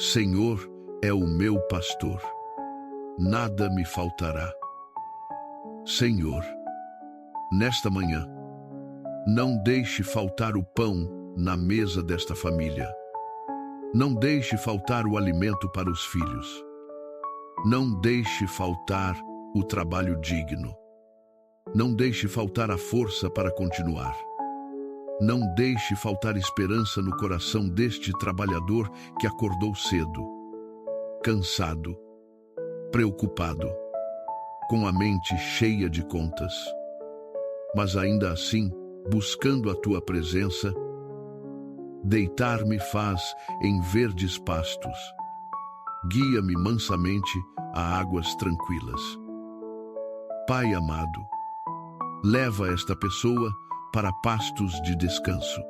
Senhor é o meu pastor, nada me faltará. Senhor, nesta manhã, não deixe faltar o pão na mesa desta família. Não deixe faltar o alimento para os filhos. Não deixe faltar o trabalho digno. Não deixe faltar a força para continuar. Não deixe faltar esperança no coração deste trabalhador que acordou cedo, cansado, preocupado, com a mente cheia de contas. Mas ainda assim, buscando a tua presença, deitar-me faz em verdes pastos. Guia-me mansamente a águas tranquilas. Pai amado, leva esta pessoa para pastos de descanso.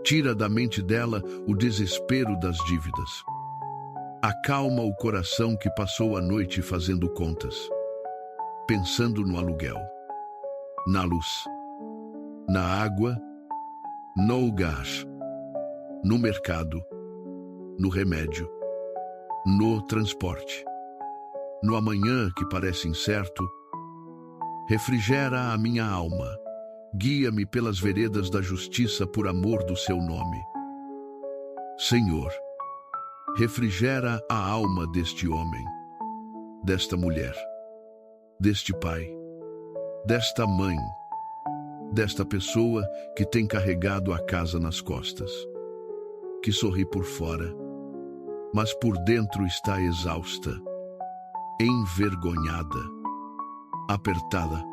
Tira da mente dela o desespero das dívidas. Acalma o coração que passou a noite fazendo contas, pensando no aluguel, na luz, na água, no gás, no mercado, no remédio, no transporte, no amanhã que parece incerto. Refrigera a minha alma. Guia-me pelas veredas da justiça por amor do seu nome. Senhor, refrigera a alma deste homem, desta mulher, deste pai, desta mãe, desta pessoa que tem carregado a casa nas costas, que sorri por fora, mas por dentro está exausta, envergonhada, apertada,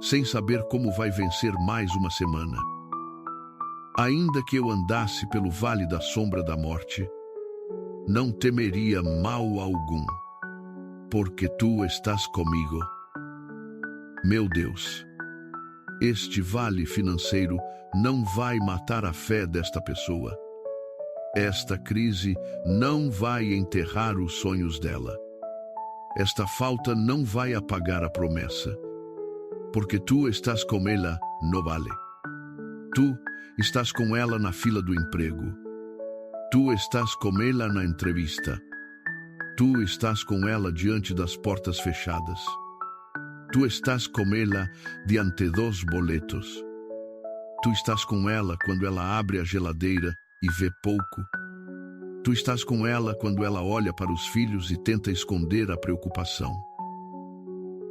sem saber como vai vencer mais uma semana. Ainda que eu andasse pelo vale da sombra da morte, não temeria mal algum, porque tu estás comigo. Meu Deus, este vale financeiro não vai matar a fé desta pessoa. Esta crise não vai enterrar os sonhos dela. Esta falta não vai apagar a promessa, porque tu estás com ela no vale. Tu estás com ela na fila do emprego. Tu estás com ela na entrevista. Tu estás com ela diante das portas fechadas. Tu estás com ela diante dos boletos. Tu estás com ela quando ela abre a geladeira e vê pouco. Tu estás com ela quando ela olha para os filhos e tenta esconder a preocupação.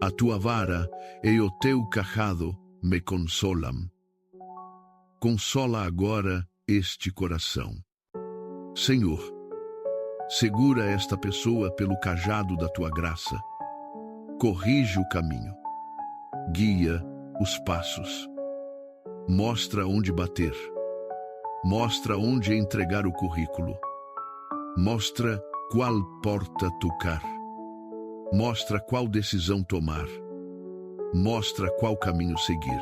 A tua vara e o teu cajado me consolam. Consola agora este coração. Senhor, segura esta pessoa pelo cajado da tua graça. Corrige o caminho. Guia os passos. Mostra onde bater. Mostra onde entregar o currículo. Mostra qual porta tocar. Mostra qual decisão tomar. Mostra qual caminho seguir.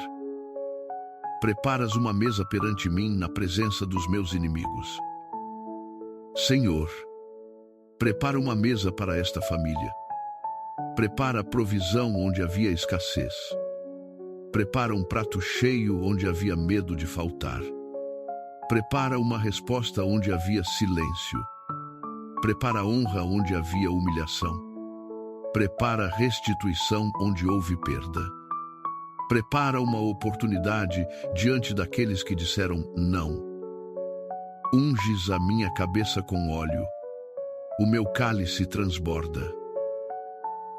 Preparas uma mesa perante mim na presença dos meus inimigos. Senhor, prepara uma mesa para esta família. Prepara a provisão onde havia escassez. Prepara um prato cheio onde havia medo de faltar. Prepara uma resposta onde havia silêncio. Prepara honra onde havia humilhação. Prepara restituição onde houve perda. Prepara uma oportunidade diante daqueles que disseram não. Unges a minha cabeça com óleo. O meu cálice transborda.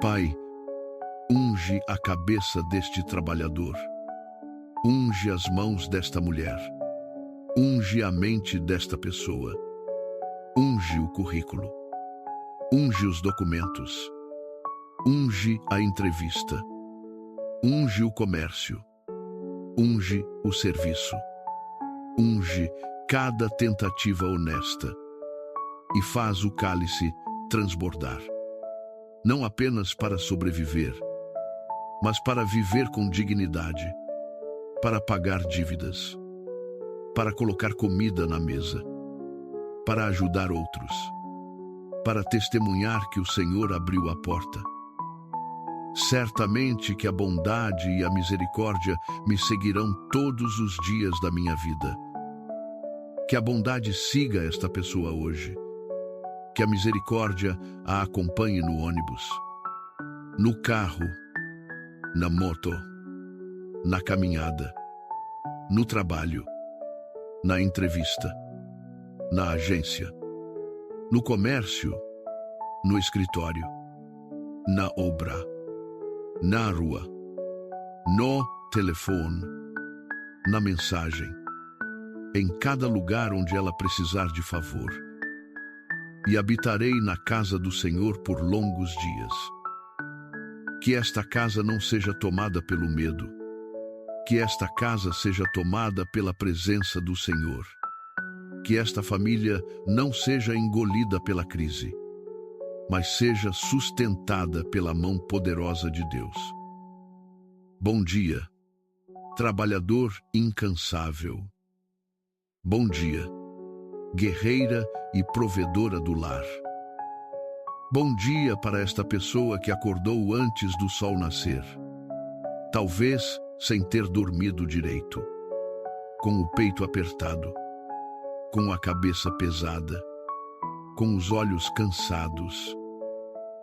Pai, unge a cabeça deste trabalhador. Unge as mãos desta mulher. Unge a mente desta pessoa. Unge o currículo. Unge os documentos. Unge a entrevista. Unge o comércio. Unge o serviço. Unge cada tentativa honesta. E faz o cálice transbordar. Não apenas para sobreviver, mas para viver com dignidade, para pagar dívidas, para colocar comida na mesa, para ajudar outros, para testemunhar que o Senhor abriu a porta. Certamente que a bondade e a misericórdia me seguirão todos os dias da minha vida. Que a bondade siga esta pessoa hoje. Que a misericórdia a acompanhe no ônibus, no carro, na moto, na caminhada, no trabalho, na entrevista, na agência, no comércio, no escritório, na obra, na rua, no telefone, na mensagem, em cada lugar onde ela precisar de favor. E habitarei na casa do Senhor por longos dias. Que esta casa não seja tomada pelo medo, que esta casa seja tomada pela presença do Senhor. Que esta família não seja engolida pela crise, mas seja sustentada pela mão poderosa de Deus. Bom dia, trabalhador incansável. Bom dia, guerreira e provedora do lar. Bom dia para esta pessoa que acordou antes do sol nascer, talvez sem ter dormido direito, com o peito apertado, com a cabeça pesada, com os olhos cansados,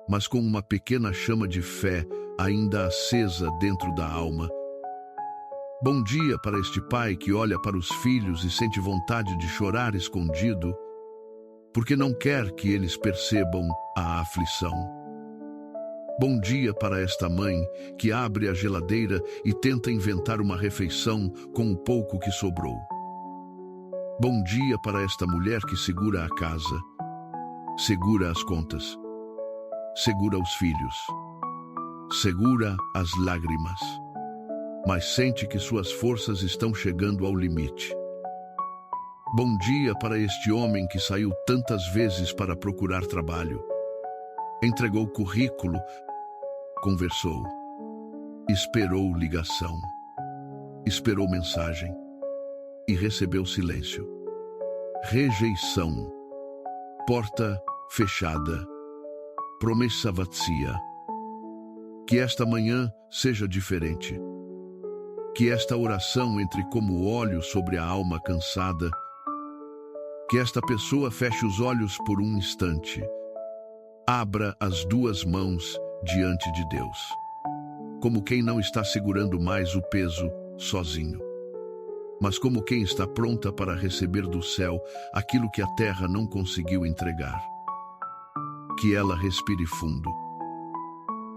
mas com uma pequena chama de fé ainda acesa dentro da alma. Bom dia para este pai que olha para os filhos e sente vontade de chorar escondido, porque não quer que eles percebam a aflição. Bom dia para esta mãe que abre a geladeira e tenta inventar uma refeição com o pouco que sobrou. Bom dia para esta mulher que segura a casa, segura as contas, segura os filhos, segura as lágrimas, mas sente que suas forças estão chegando ao limite. Bom dia para este homem que saiu tantas vezes para procurar trabalho, entregou currículo, conversou, esperou ligação, esperou mensagem e recebeu silêncio. Rejeição, porta fechada, promessa vazia. Que esta manhã seja diferente. Que esta oração entre como óleo sobre a alma cansada. Que esta pessoa feche os olhos por um instante. Abra as duas mãos diante de Deus, como quem não está segurando mais o peso sozinho, mas como quem está pronta para receber do céu aquilo que a terra não conseguiu entregar. Que ela respire fundo.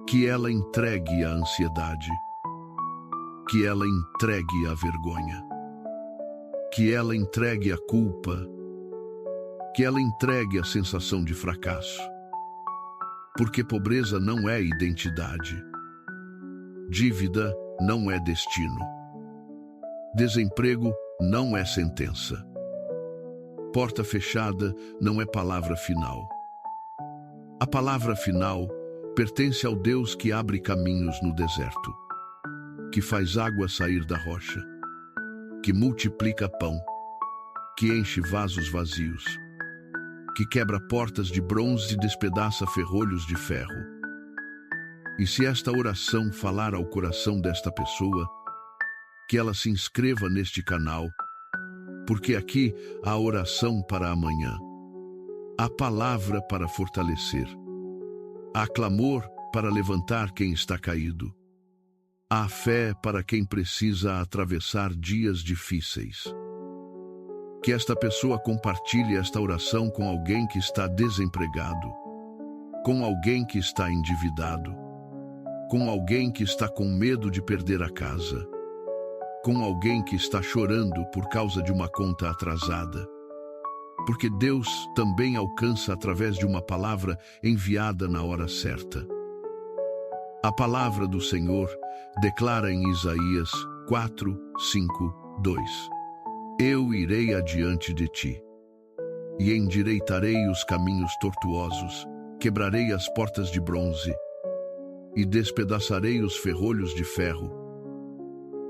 Que ela entregue a ansiedade. Que ela entregue a vergonha. Que ela entregue a culpa. Que ela entregue a sensação de fracasso. Porque pobreza não é identidade. Dívida não é destino. Desemprego não é sentença. Porta fechada não é palavra final. A palavra final pertence ao Deus que abre caminhos no deserto, que faz água sair da rocha, que multiplica pão, que enche vasos vazios, que quebra portas de bronze e despedaça ferrolhos de ferro. E se esta oração falar ao coração desta pessoa, que ela se inscreva neste canal, porque aqui há oração para amanhã, há palavra para fortalecer, há clamor para levantar quem está caído, há fé para quem precisa atravessar dias difíceis. Que esta pessoa compartilhe esta oração com alguém que está desempregado, com alguém que está endividado, com alguém que está com medo de perder a casa, com alguém que está chorando por causa de uma conta atrasada. Porque Deus também alcança através de uma palavra enviada na hora certa. A palavra do Senhor declara em Isaías 4:5-2: Eu irei adiante de ti, e endireitarei os caminhos tortuosos, quebrarei as portas de bronze, e despedaçarei os ferrolhos de ferro.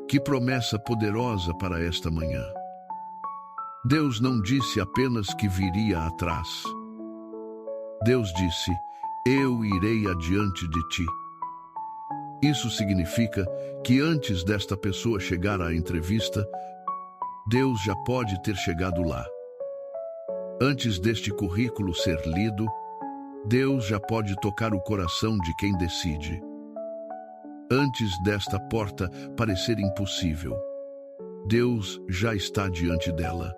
Que promessa poderosa para esta manhã! Deus não disse apenas que viria atrás. Deus disse: Eu irei adiante de ti. Isso significa que antes desta pessoa chegar à entrevista, Deus já pode ter chegado lá. Antes deste currículo ser lido, Deus já pode tocar o coração de quem decide. Antes desta porta parecer impossível, Deus já está diante dela.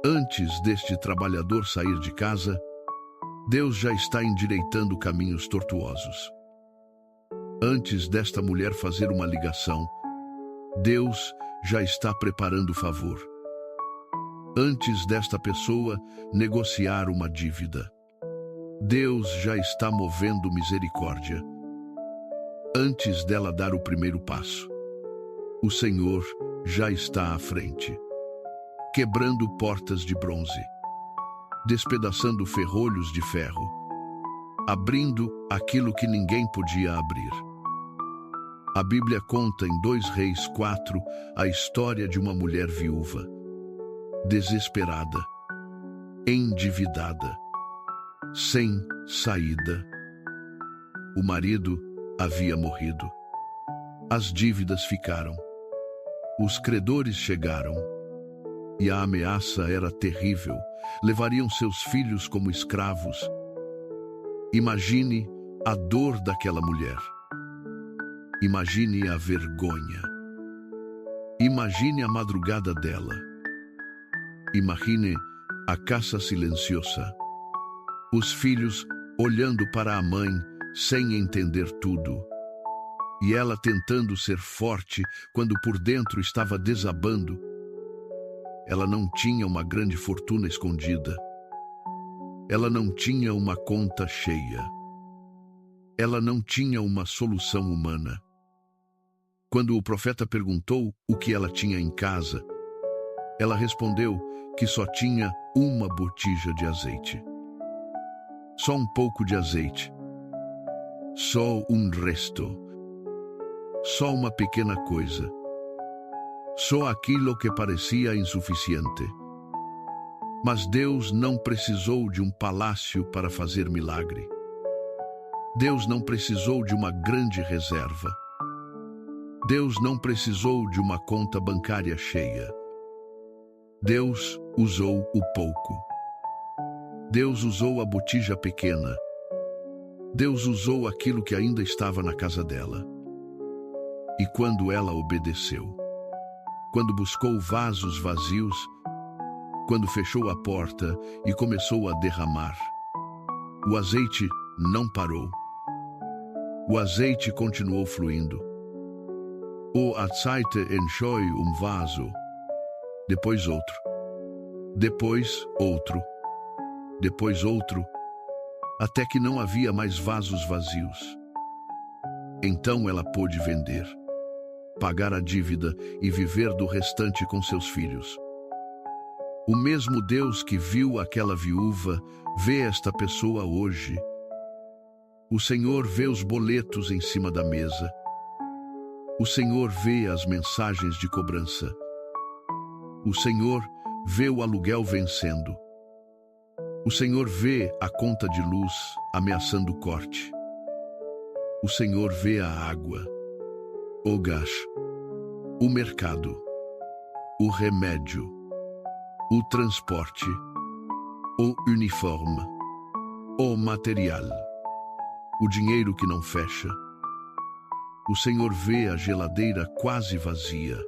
Antes deste trabalhador sair de casa, Deus já está endireitando caminhos tortuosos. Antes desta mulher fazer uma ligação, Deus já está preparando o favor. Antes desta pessoa negociar uma dívida, Deus já está movendo misericórdia. Antes dela dar o primeiro passo, o Senhor já está à frente, quebrando portas de bronze, despedaçando ferrolhos de ferro, abrindo aquilo que ninguém podia abrir. A Bíblia conta em 2 Reis 4 a história de uma mulher viúva, desesperada, endividada, sem saída. O marido havia morrido. As dívidas ficaram. Os credores chegaram. E a ameaça era terrível. Levariam seus filhos como escravos. Imagine a dor daquela mulher. Imagine a vergonha. Imagine a madrugada dela. Imagine a casa silenciosa. Os filhos olhando para a mãe sem entender tudo. E ela tentando ser forte quando por dentro estava desabando. Ela não tinha uma grande fortuna escondida. Ela não tinha uma conta cheia. Ela não tinha uma solução humana. Quando o profeta perguntou o que ela tinha em casa, ela respondeu que só tinha uma botija de azeite. Só um pouco de azeite. Só um resto. Só uma pequena coisa. Só aquilo que parecia insuficiente. Mas Deus não precisou de um palácio para fazer milagre. Deus não precisou de uma grande reserva. Deus não precisou de uma conta bancária cheia. Deus usou o pouco. Deus usou a botija pequena. Deus usou aquilo que ainda estava na casa dela. E quando ela obedeceu, quando buscou vasos vazios, quando fechou a porta e começou a derramar, o azeite não parou. O azeite continuou fluindo. O azeite encheu vaso, depois outro, depois outro, depois outro, até que não havia mais vasos vazios. Então ela pôde vender, pagar a dívida e viver do restante com seus filhos. O mesmo Deus que viu aquela viúva vê esta pessoa hoje. O Senhor vê os boletos em cima da mesa. O Senhor vê as mensagens de cobrança. O Senhor vê o aluguel vencendo. O Senhor vê a conta de luz ameaçando o corte. O Senhor vê a água, o gás, o mercado, o remédio, o transporte, o uniforme, o material, o dinheiro que não fecha. O Senhor vê a geladeira quase vazia.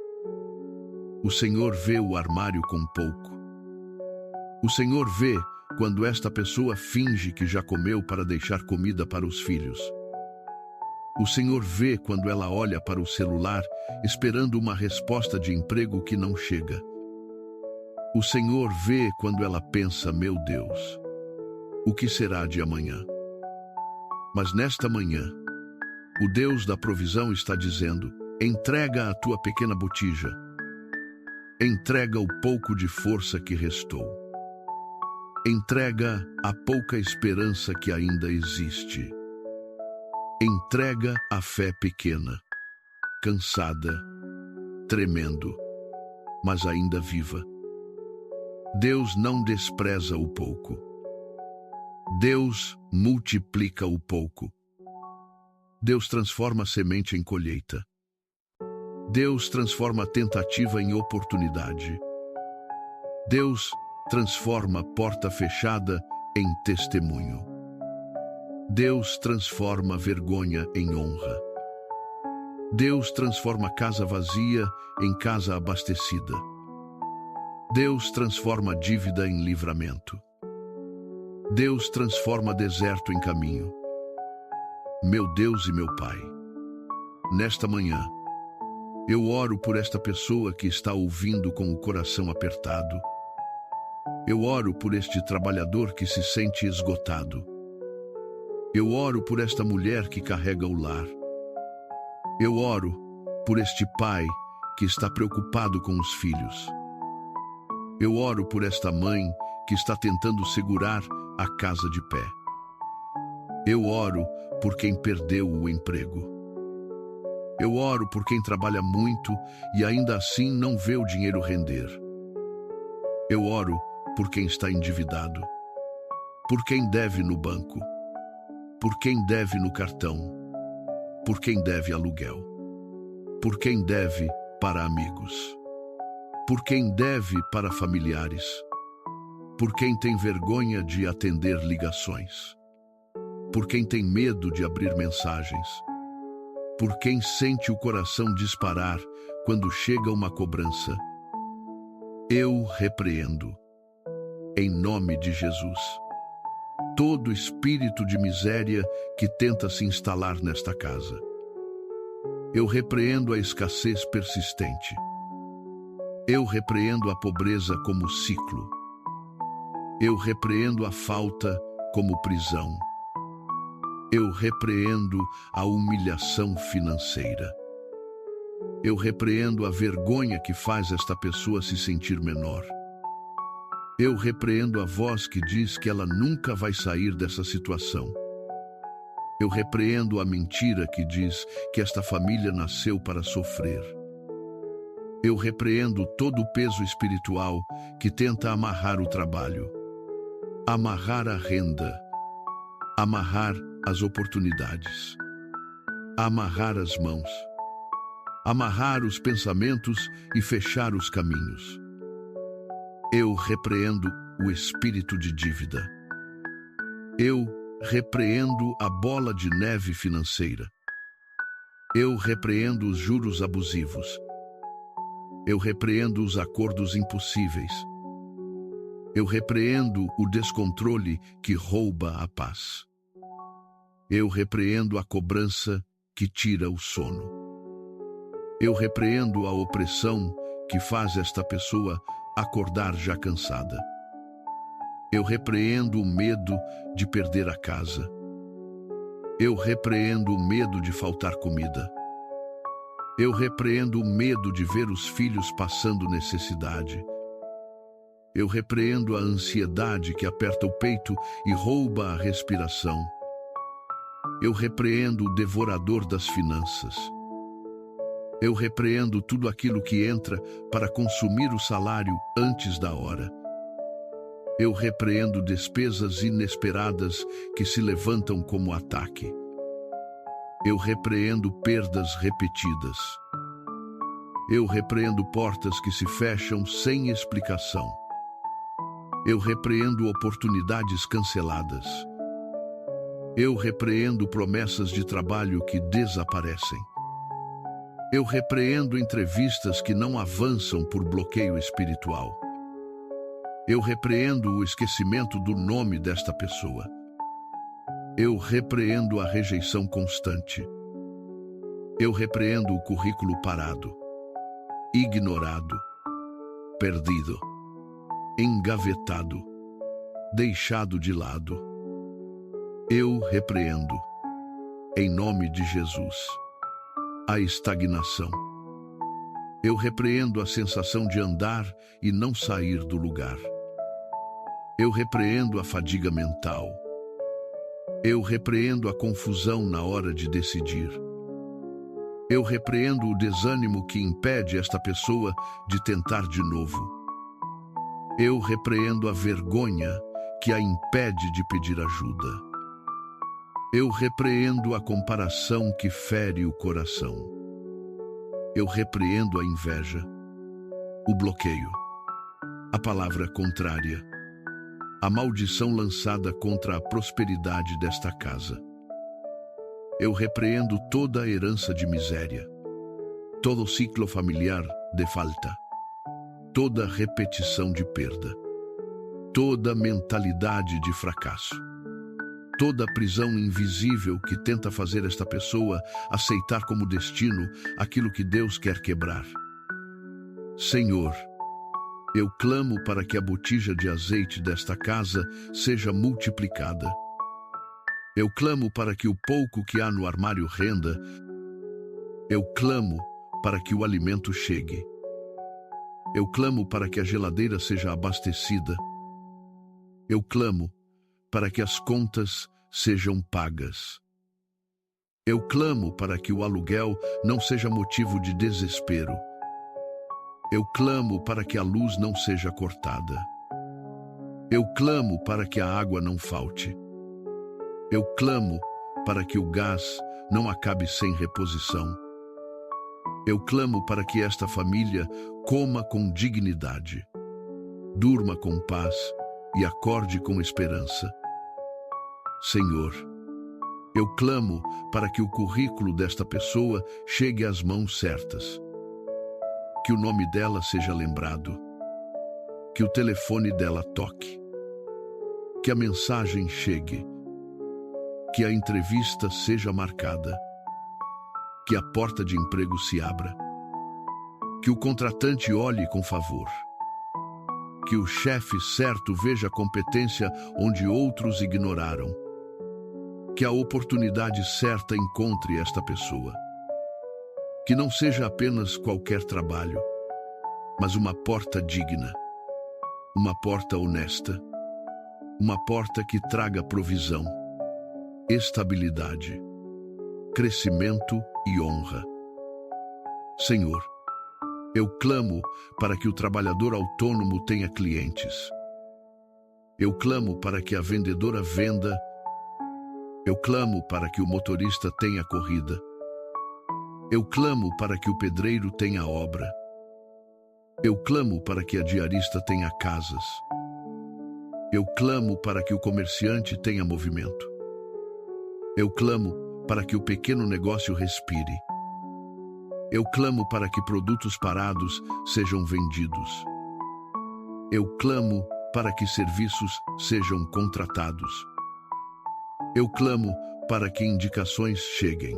O Senhor vê o armário com pouco. O Senhor vê quando esta pessoa finge que já comeu para deixar comida para os filhos. O Senhor vê quando ela olha para o celular esperando uma resposta de emprego que não chega. O Senhor vê quando ela pensa: meu Deus, o que será de amanhã? Mas nesta manhã, o Deus da provisão está dizendo: entrega a tua pequena botija. Entrega o pouco de força que restou. Entrega a pouca esperança que ainda existe. Entrega a fé pequena, cansada, tremendo, mas ainda viva. Deus não despreza o pouco. Deus multiplica o pouco. Deus transforma a semente em colheita. Deus transforma a tentativa em oportunidade. Deus transforma porta fechada em testemunho. Deus transforma vergonha em honra. Deus transforma casa vazia em casa abastecida. Deus transforma dívida em livramento. Deus transforma deserto em caminho. Meu Deus e meu Pai, nesta manhã, eu oro por esta pessoa que está ouvindo com o coração apertado. Eu oro por este trabalhador que se sente esgotado. Eu oro por esta mulher que carrega o lar. Eu oro por este pai que está preocupado com os filhos. Eu oro por esta mãe que está tentando segurar a casa de pé. Eu oro por quem perdeu o emprego. Eu oro por quem trabalha muito e ainda assim não vê o dinheiro render. Eu oro por quem está endividado, por quem deve no banco, por quem deve no cartão, por quem deve aluguel, por quem deve para amigos, por quem deve para familiares, por quem tem vergonha de atender ligações, por quem tem medo de abrir mensagens, por quem sente o coração disparar quando chega uma cobrança. Eu repreendo, em nome de Jesus, todo espírito de miséria que tenta se instalar nesta casa. Eu repreendo a escassez persistente. Eu repreendo a pobreza como ciclo. Eu repreendo a falta como prisão. Eu repreendo a humilhação financeira. Eu repreendo a vergonha que faz esta pessoa se sentir menor. Eu repreendo a voz que diz que ela nunca vai sair dessa situação. Eu repreendo a mentira que diz que esta família nasceu para sofrer. Eu repreendo todo o peso espiritual que tenta amarrar o trabalho, amarrar a renda, amarrar as oportunidades, amarrar as mãos, amarrar os pensamentos e fechar os caminhos. Eu repreendo o espírito de dívida. Eu repreendo a bola de neve financeira. Eu repreendo os juros abusivos. Eu repreendo os acordos impossíveis. Eu repreendo o descontrole que rouba a paz. Eu repreendo a cobrança que tira o sono. Eu repreendo a opressão que faz esta pessoa acordar já cansada. Eu repreendo o medo de perder a casa. Eu repreendo o medo de faltar comida. Eu repreendo o medo de ver os filhos passando necessidade. Eu repreendo a ansiedade que aperta o peito e rouba a respiração. Eu repreendo o devorador das finanças. Eu repreendo tudo aquilo que entra para consumir o salário antes da hora. Eu repreendo despesas inesperadas que se levantam como ataque. Eu repreendo perdas repetidas. Eu repreendo portas que se fecham sem explicação. Eu repreendo oportunidades canceladas. Eu repreendo promessas de trabalho que desaparecem. Eu repreendo entrevistas que não avançam por bloqueio espiritual. Eu repreendo o esquecimento do nome desta pessoa. Eu repreendo a rejeição constante. Eu repreendo o currículo parado, ignorado, perdido, engavetado, deixado de lado. Eu repreendo, em nome de Jesus, a estagnação. Eu repreendo a sensação de andar e não sair do lugar. Eu repreendo a fadiga mental. Eu repreendo a confusão na hora de decidir. Eu repreendo o desânimo que impede esta pessoa de tentar de novo. Eu repreendo a vergonha que a impede de pedir ajuda. Eu repreendo a comparação que fere o coração. Eu repreendo a inveja, o bloqueio, a palavra contrária, a maldição lançada contra a prosperidade desta casa. Eu repreendo toda a herança de miséria, todo ciclo familiar de falta, toda repetição de perda, toda mentalidade de fracasso, toda prisão invisível que tenta fazer esta pessoa aceitar como destino aquilo que Deus quer quebrar. Senhor, eu clamo para que a botija de azeite desta casa seja multiplicada. Eu clamo para que o pouco que há no armário renda. Eu clamo para que o alimento chegue. Eu clamo para que a geladeira seja abastecida. Eu clamo para que as contas sejam pagas. Eu clamo para que o aluguel não seja motivo de desespero. Eu clamo para que a luz não seja cortada. Eu clamo para que a água não falte. Eu clamo para que o gás não acabe sem reposição. Eu clamo para que esta família coma com dignidade, durma com paz e acorde com esperança. Senhor, eu clamo para que o currículo desta pessoa chegue às mãos certas, que o nome dela seja lembrado, que o telefone dela toque, que a mensagem chegue, que a entrevista seja marcada, que a porta de emprego se abra, que o contratante olhe com favor, que o chefe certo veja a competência onde outros ignoraram, que a oportunidade certa encontre esta pessoa, que não seja apenas qualquer trabalho, mas uma porta digna, uma porta honesta, uma porta que traga provisão, estabilidade, crescimento e honra. Senhor, eu clamo para que o trabalhador autônomo tenha clientes. Eu clamo para que a vendedora venda. Eu clamo para que o motorista tenha corrida. Eu clamo para que o pedreiro tenha obra. Eu clamo para que a diarista tenha casas. Eu clamo para que o comerciante tenha movimento. Eu clamo para que o pequeno negócio respire. Eu clamo para que produtos parados sejam vendidos. Eu clamo para que serviços sejam contratados. Eu clamo para que indicações cheguem.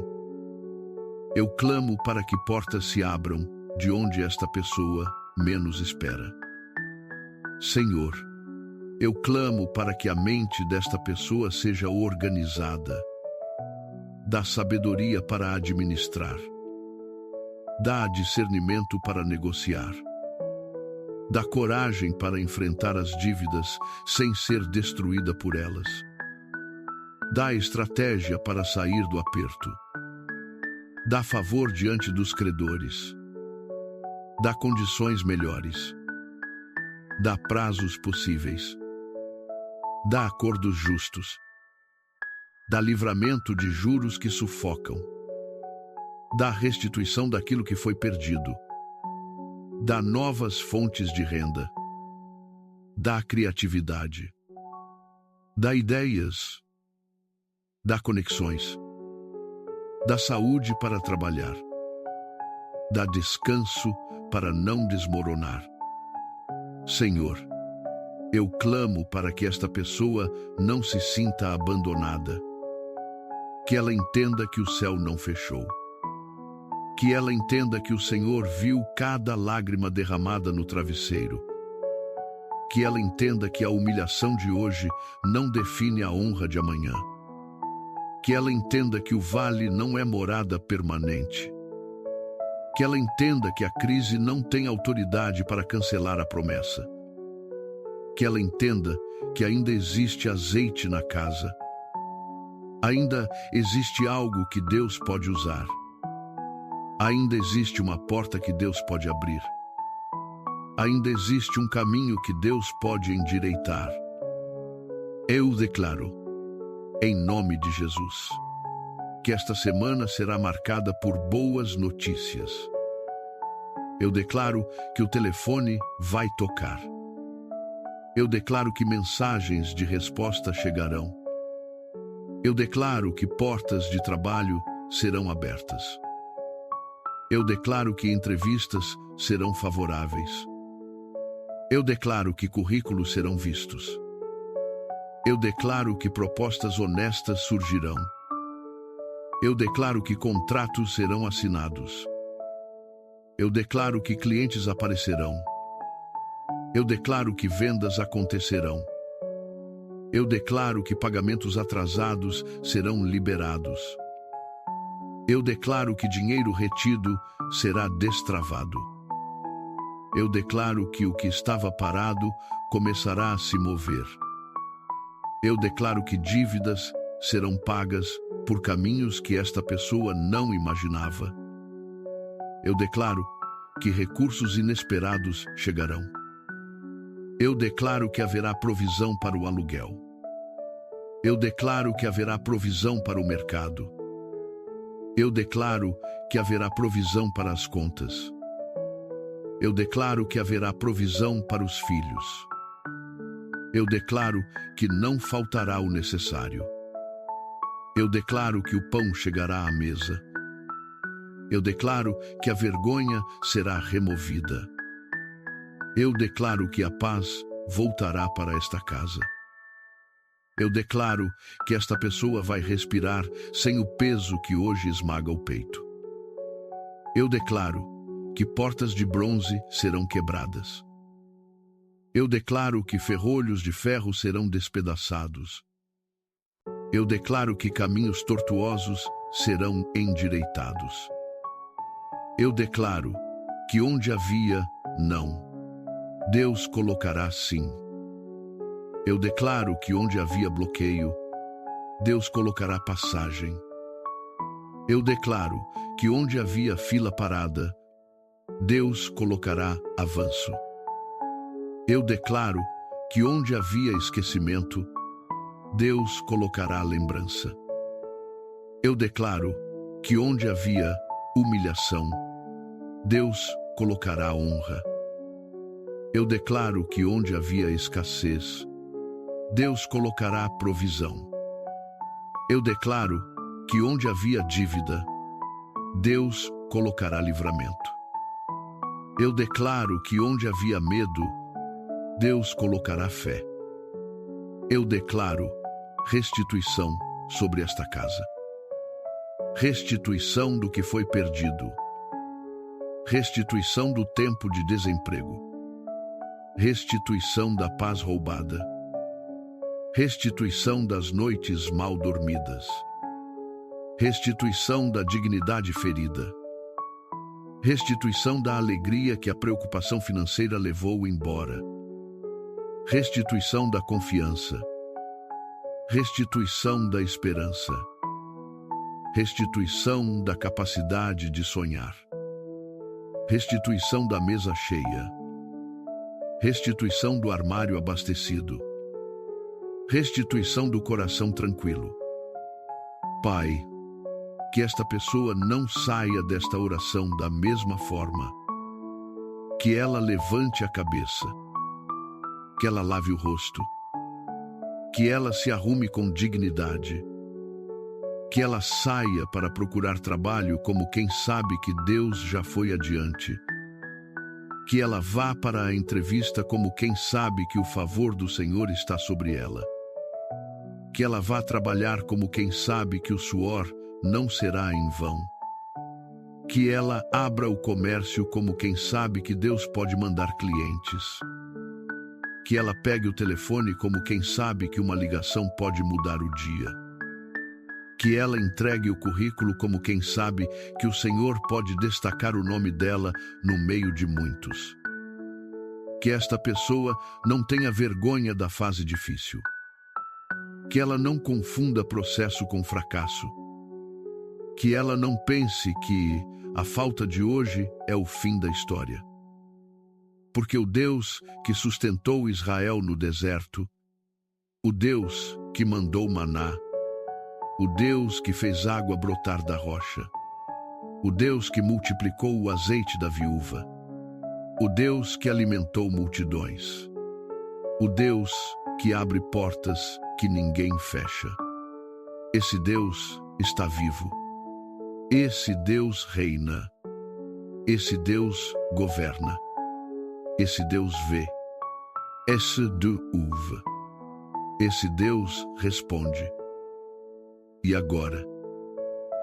Eu clamo para que portas se abram de onde esta pessoa menos espera. Senhor, eu clamo para que a mente desta pessoa seja organizada. Dá sabedoria para administrar. Dá discernimento para negociar. Dá coragem para enfrentar as dívidas sem ser destruída por elas. Dá estratégia para sair do aperto. Dá favor diante dos credores. Dá condições melhores. Dá prazos possíveis. Dá acordos justos. Dá livramento de juros que sufocam. Dá restituição daquilo que foi perdido. Dá novas fontes de renda. Dá criatividade. Dá ideias. Dá conexões. Dá saúde para trabalhar. Dá descanso para não desmoronar. Senhor, eu clamo para que esta pessoa não se sinta abandonada. Que ela entenda que o céu não fechou. Que ela entenda que o Senhor viu cada lágrima derramada no travesseiro. Que ela entenda que a humilhação de hoje não define a honra de amanhã. Que ela entenda que o vale não é morada permanente. Que ela entenda que a crise não tem autoridade para cancelar a promessa. Que ela entenda que ainda existe azeite na casa. Ainda existe algo que Deus pode usar. Ainda existe uma porta que Deus pode abrir. Ainda existe um caminho que Deus pode endireitar. Eu declaro, em nome de Jesus, que esta semana será marcada por boas notícias. Eu declaro que o telefone vai tocar. Eu declaro que mensagens de resposta chegarão. Eu declaro que portas de trabalho serão abertas. Eu declaro que entrevistas serão favoráveis. Eu declaro que currículos serão vistos. Eu declaro que propostas honestas surgirão. Eu declaro que contratos serão assinados. Eu declaro que clientes aparecerão. Eu declaro que vendas acontecerão. Eu declaro que pagamentos atrasados serão liberados. Eu declaro que dinheiro retido será destravado. Eu declaro que o que estava parado começará a se mover. Eu declaro que dívidas serão pagas por caminhos que esta pessoa não imaginava. Eu declaro que recursos inesperados chegarão. Eu declaro que haverá provisão para o aluguel. Eu declaro que haverá provisão para o mercado. Eu declaro que haverá provisão para as contas. Eu declaro que haverá provisão para os filhos. Eu declaro que não faltará o necessário. Eu declaro que o pão chegará à mesa. Eu declaro que a vergonha será removida. Eu declaro que a paz voltará para esta casa. Eu declaro que esta pessoa vai respirar sem o peso que hoje esmaga o peito. Eu declaro que portas de bronze serão quebradas. Eu declaro que ferrolhos de ferro serão despedaçados. Eu declaro que caminhos tortuosos serão endireitados. Eu declaro que onde havia não, Deus colocará sim. Eu declaro que onde havia bloqueio, Deus colocará passagem. Eu declaro que onde havia fila parada, Deus colocará avanço. Eu declaro que onde havia esquecimento, Deus colocará lembrança. Eu declaro que onde havia humilhação, Deus colocará honra. Eu declaro que onde havia escassez, Deus colocará provisão. Eu declaro que onde havia dívida, Deus colocará livramento. Eu declaro que onde havia medo, Deus colocará fé. Eu declaro restituição sobre esta casa. Restituição do que foi perdido. Restituição do tempo de desemprego. Restituição da paz roubada. Restituição das noites mal dormidas. Restituição da dignidade ferida. Restituição da alegria que a preocupação financeira levou embora. Restituição da confiança. Restituição da esperança. Restituição da capacidade de sonhar. Restituição da mesa cheia. Restituição do armário abastecido. Restituição do coração tranquilo. Pai, que esta pessoa não saia desta oração da mesma forma. Que ela levante a cabeça. Que ela lave o rosto. Que ela se arrume com dignidade. Que ela saia para procurar trabalho como quem sabe que Deus já foi adiante. Que ela vá para a entrevista como quem sabe que o favor do Senhor está sobre ela. Que ela vá trabalhar como quem sabe que o suor não será em vão. Que ela abra o comércio como quem sabe que Deus pode mandar clientes. Que ela pegue o telefone como quem sabe que uma ligação pode mudar o dia. Que ela entregue o currículo como quem sabe que o Senhor pode destacar o nome dela no meio de muitos. Que esta pessoa não tenha vergonha da fase difícil. Que ela não confunda processo com fracasso. Que ela não pense que a falta de hoje é o fim da história. Porque o Deus que sustentou Israel no deserto, o Deus que mandou maná, o Deus que fez água brotar da rocha, o Deus que multiplicou o azeite da viúva, o Deus que alimentou multidões, O Deus que abre portas que ninguém fecha. Esse Deus está vivo. Esse Deus reina. Esse Deus governa. Esse Deus vê. Esse Deus ouve. Esse Deus responde. E agora?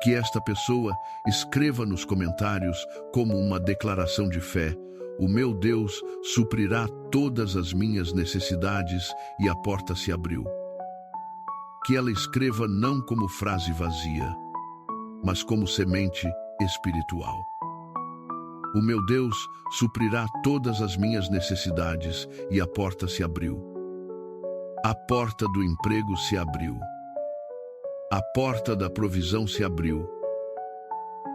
Que esta pessoa escreva nos comentários como uma declaração de fé: o meu Deus suprirá todas as minhas necessidades e a porta se abriu. Que ela escreva não como frase vazia, mas como semente espiritual. O meu Deus suprirá todas as minhas necessidades e a porta se abriu. A porta do emprego se abriu. A porta da provisão se abriu.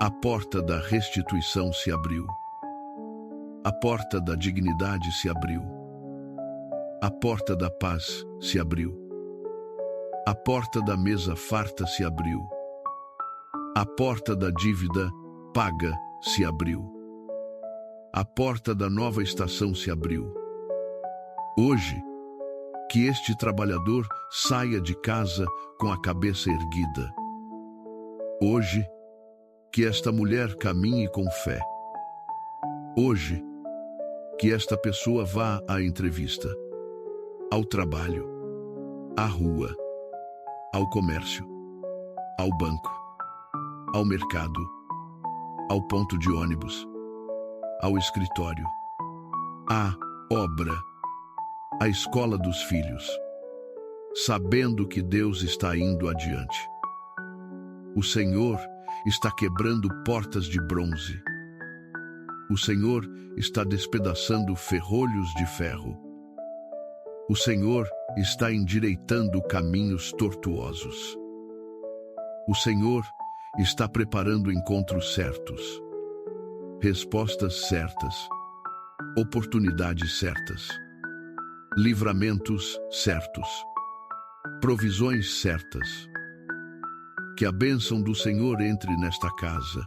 A porta da restituição se abriu. A porta da dignidade se abriu. A porta da paz se abriu. A porta da mesa farta se abriu. A porta da dívida paga se abriu. A porta da nova estação se abriu. Hoje, que este trabalhador saia de casa com a cabeça erguida. Hoje, que esta mulher caminhe com fé. Hoje, que esta pessoa vá à entrevista, ao trabalho, à rua, ao comércio, ao banco, ao mercado, ao ponto de ônibus, ao escritório, à obra, à escola dos filhos, sabendo que Deus está indo adiante. O Senhor está quebrando portas de bronze. O Senhor está despedaçando ferrolhos de ferro. O Senhor está endireitando caminhos tortuosos. O Senhor está preparando encontros certos, respostas certas, oportunidades certas, livramentos certos, provisões certas. Que a bênção do Senhor entre nesta casa.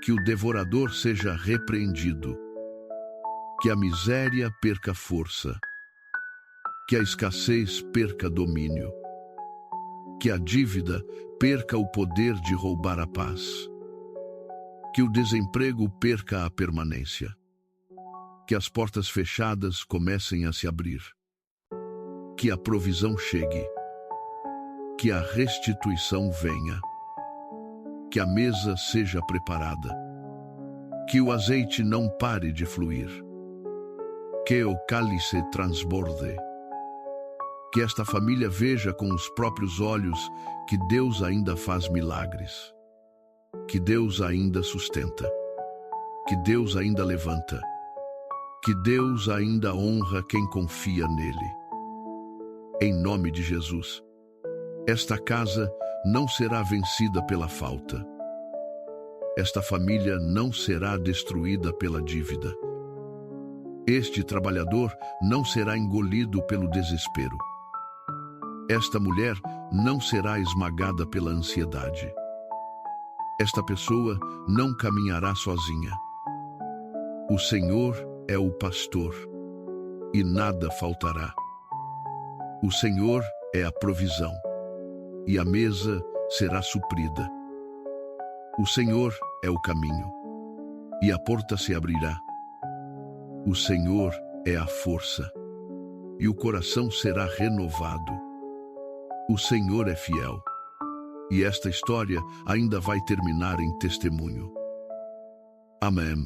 Que o devorador seja repreendido. Que a miséria perca força. Que a escassez perca domínio. Que a dívida perca o poder de roubar a paz. Que o desemprego perca a permanência. Que as portas fechadas comecem a se abrir. Que a provisão chegue. Que a restituição venha. Que a mesa seja preparada. Que o azeite não pare de fluir. Que o cálice transborde. Que esta família veja com os próprios olhos que Deus ainda faz milagres. Que Deus ainda sustenta. Que Deus ainda levanta. Que Deus ainda honra quem confia nele. Em nome de Jesus. Esta casa não será vencida pela falta. Esta família não será destruída pela dívida. Este trabalhador não será engolido pelo desespero. Esta mulher não será esmagada pela ansiedade. Esta pessoa não caminhará sozinha. O Senhor é o pastor, e nada faltará. O Senhor é a provisão, e a mesa será suprida. O Senhor é o caminho, e a porta se abrirá. O Senhor é a força, e o coração será renovado. O Senhor é fiel, e esta história ainda vai terminar em testemunho. Amém.